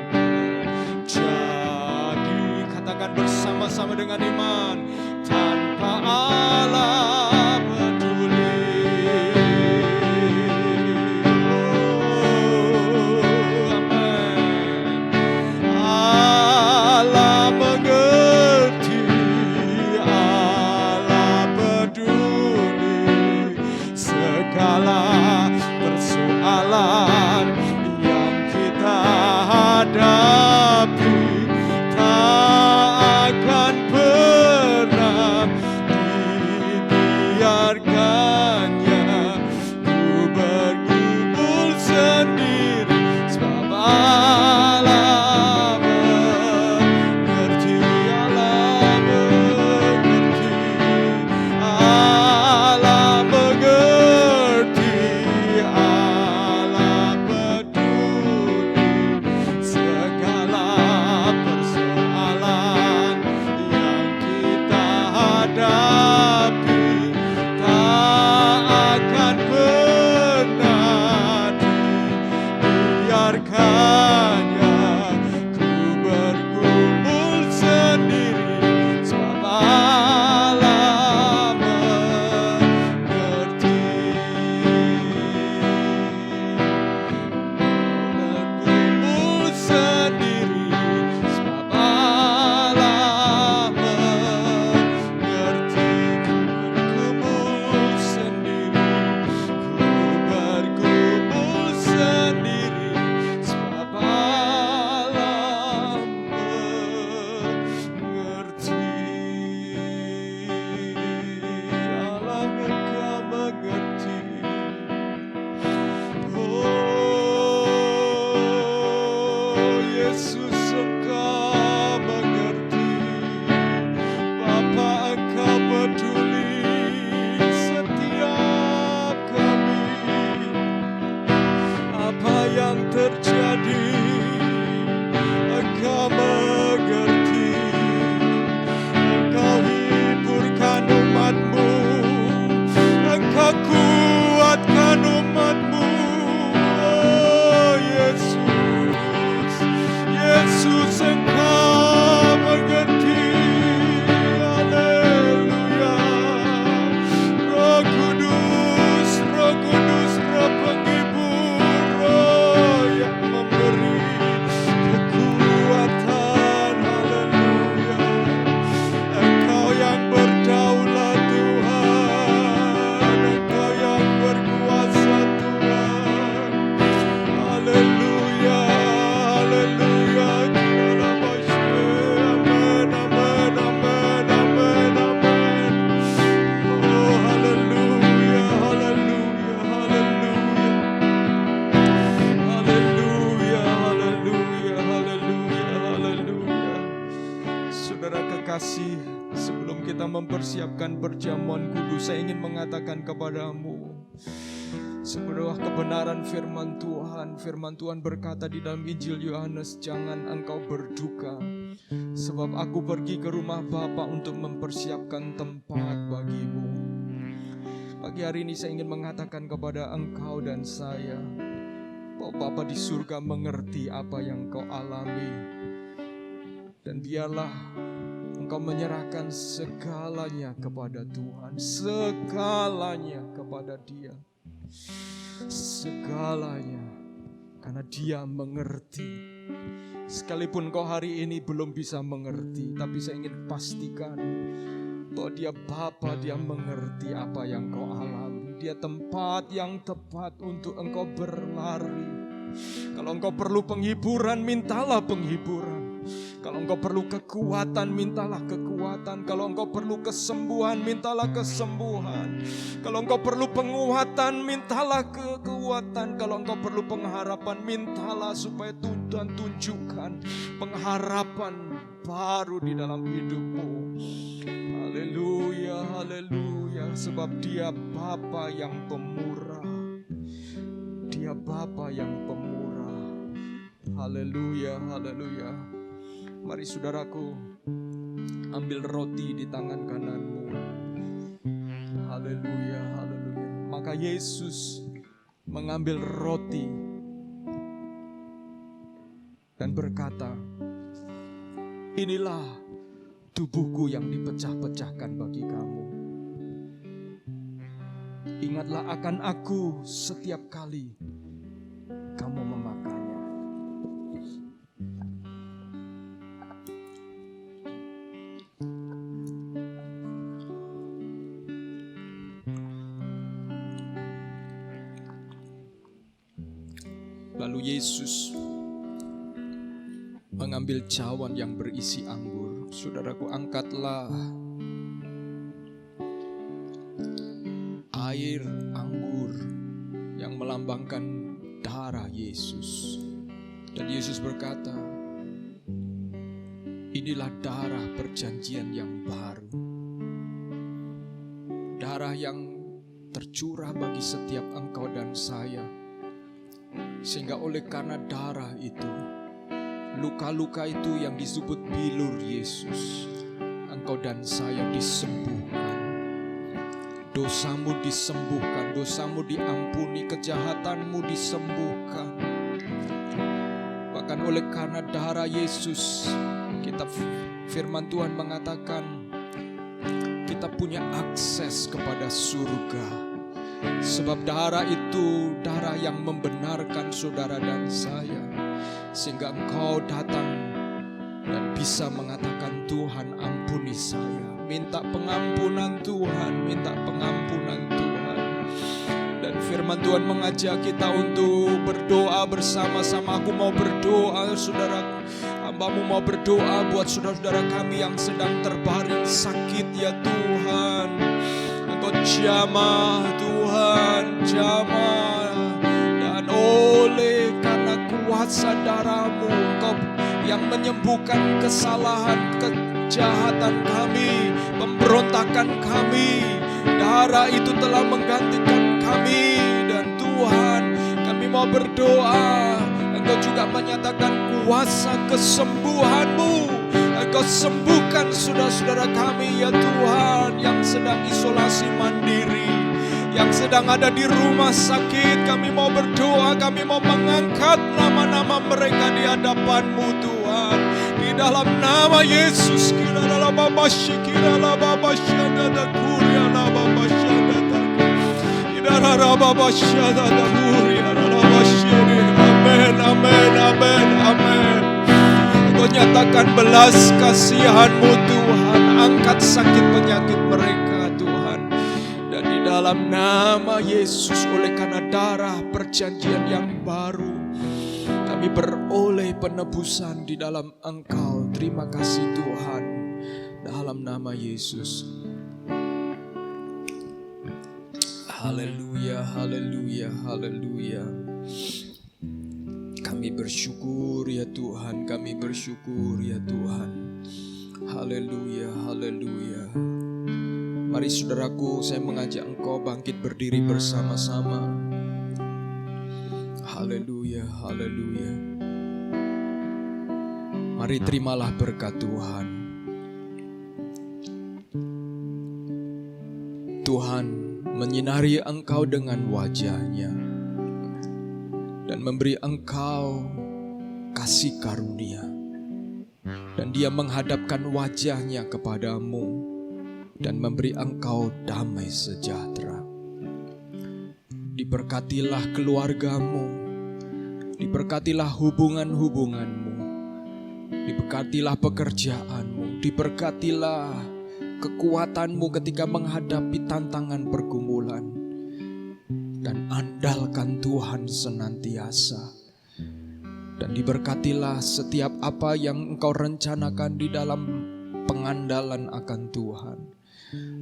terjadi. Katakan bersama-sama dengan iman. Tanpa Allah peduli. Oh, amin. Allah mengerti, Allah peduli segala persoalan yang kita hadapi. Tak akan pernah dibiarkannya ku bergumul sendiri, sebab Allah mengerti, Allah mengerti, Allah mengerti, Allah peduli segala persoalan yang kita hadapi. Tak akan pernah dibiarkannya ku bergumul sendiri, sebab Allah mengerti. Bergumul sendiri, sebab Allah mengerti. Bergumul sendiri, ku bergumul sendiri, sebab Allah mengerti. Allah Engkau mengerti. Oh Yesus, Engkau mengerti. Bapa, Engkau peduli setiap kami. Apa yang terjadi, Engkau mengerti. Engkau hiburkan umat-Mu, Engkau kuatkan umat-Mu. Oh Yesus, Yesus, Engkau mengerti. Haleluya. Roh Kudus, Roh Kudus, Roh penghibur, Roh yang memberi kekuatan. Haleluya. Engkau yang berdaulat Tuhan, Engkau yang berkuasa Tuhan. Haleluya, haleluya. Amen, amen, amen, amen, amen. Oh haleluya, haleluya, haleluya. Haleluya, haleluya, haleluya, haleluya. Saudara kekasih, sebelum kita mempersiapkan perjamuan kudus, saya ingin mengatakan kepadamu sebuah kebenaran firman Tuhan. Firman Tuhan berkata di dalam Injil Yohanes, jangan engkau berduka, sebab aku pergi ke rumah Bapa untuk mempersiapkan tempat bagimu. Pagi hari ini saya ingin mengatakan kepada engkau dan saya, bahwa Bapa di surga mengerti apa yang kau alami. Dan biarlah engkau menyerahkan segalanya kepada Tuhan, segalanya kepada Dia, segalanya, karena Dia mengerti. Sekalipun kau hari ini belum bisa mengerti, tapi saya ingin pastikan bahwa Dia Bapa, Dia mengerti apa yang kau alami. Dia tempat yang tepat untuk engkau berlari. Kalau engkau perlu penghiburan, mintalah penghiburan. Kalau engkau perlu kekuatan, mintalah kekuatan. Kalau engkau perlu kesembuhan, mintalah kesembuhan. Kalau engkau perlu penguatan, mintalah kekuatan. Kalau engkau perlu pengharapan, mintalah supaya Tuhan tunjukkan pengharapan baru di dalam hidupmu. Haleluya, haleluya. Sebab Dia Bapa yang pemurah. Dia Bapa yang pemurah. Haleluya, haleluya. Mari saudaraku, ambil roti di tangan kananmu. Haleluya, haleluya. Maka Yesus mengambil roti dan berkata, "Inilah tubuhku yang dipecah-pecahkan bagi kamu. Ingatlah akan aku setiap kali kamu memakannya." Lalu Yesus mengambil cawan yang berisi anggur. Saudaraku, angkatlah air anggur yang melambangkan darah Yesus. Dan Yesus berkata, "Inilah darah perjanjian yang baru. Darah yang tercurah bagi setiap engkau dan saya. Sehingga oleh karena darah itu, luka-luka itu yang disebut bilur Yesus, engkau dan saya disembuhkan. Dosamu disembuhkan, dosamu diampuni, kejahatanmu disembuhkan. Bahkan oleh karena darah Yesus, firman Tuhan mengatakan kita punya akses kepada surga. Sebab darah itu darah yang membenarkan saudara dan saya. Sehingga engkau datang dan bisa mengatakan, "Tuhan, ampuni saya." Minta pengampunan Tuhan, minta pengampunan Tuhan. Dan firman Tuhan mengajak kita untuk berdoa bersama-sama. Aku mau berdoa, saudara. Hambamu mau berdoa buat saudara-saudara kami yang sedang terbaring sakit, ya Tuhan. Engkau jamah Tuhan, jamah. Dan oleh karena kuasa darah-Mu, Engkau yang menyembuhkan kesalahan, kejahatan kami, pemberontakan kami. Darah itu telah menggantikan kami. Dan Tuhan, kami mau berdoa, Engkau juga menyatakan kuasa kesembuhan-Mu. Engkau sembuhkan saudara-saudara kami, ya Tuhan, yang sedang isolasi mandiri, yang sedang ada di rumah sakit. Kami mau berdoa, kami mau mengangkat nama-nama mereka di hadapan-Mu Tuhan. Di dalam nama Yesus, kiranya Bapa Shikirala Bapa Shadada Kuriala Bapa Shadada Kirala Bapa Shadada Kuriala Bapa Shiri. Amin, amin, amin, amin. Kau nyatakan belas kasihan-Mu Tuhan. Angkat sakit penyakit mereka Tuhan. Dan di dalam nama Yesus, oleh karena darah perjanjian yang baru, kami beroleh penebusan di dalam Engkau. Terima kasih Tuhan. Dalam nama Yesus. Haleluya, haleluya, haleluya. Kami bersyukur ya Tuhan, kami bersyukur ya Tuhan. Haleluya, haleluya. Mari saudaraku, saya mengajak engkau bangkit berdiri bersama-sama. Haleluya, haleluya. Mari terimalah berkat Tuhan. Tuhan menyinari engkau dengan wajah-Nya dan memberi engkau kasih karunia. Dan Dia menghadapkan wajah-Nya kepadamu dan memberi engkau damai sejahtera. Diberkatilah keluargamu, diberkatilah hubungan-hubunganmu, diberkatilah pekerjaanmu, diberkatilah kekuatanmu ketika menghadapi tantangan pergumulan. Dan andalkan Tuhan senantiasa. Dan diberkatilah setiap apa yang engkau rencanakan di dalam pengandalan akan Tuhan.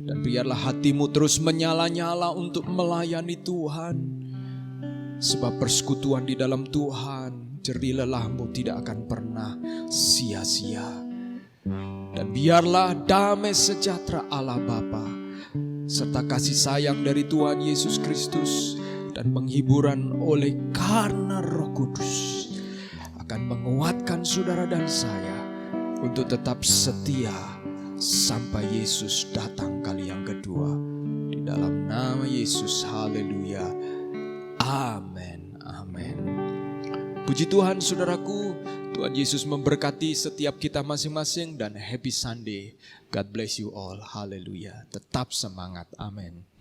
Dan biarlah hatimu terus menyala-nyala untuk melayani Tuhan. Sebab persekutuan di dalam Tuhan, jerih lelahmu tidak akan pernah sia-sia. Dan biarlah damai sejahtera Allah Bapa serta kasih sayang dari Tuhan Yesus Kristus dan penghiburan oleh karena Roh Kudus akan menguatkan saudara dan saya untuk tetap setia sampai Yesus datang kali yang kedua. Di dalam nama Yesus, haleluya, Amin. Amin. Puji Tuhan saudaraku, Tuhan Yesus memberkati setiap kita masing-masing dan happy Sunday. God bless you all. Haleluya. Tetap semangat. Amin.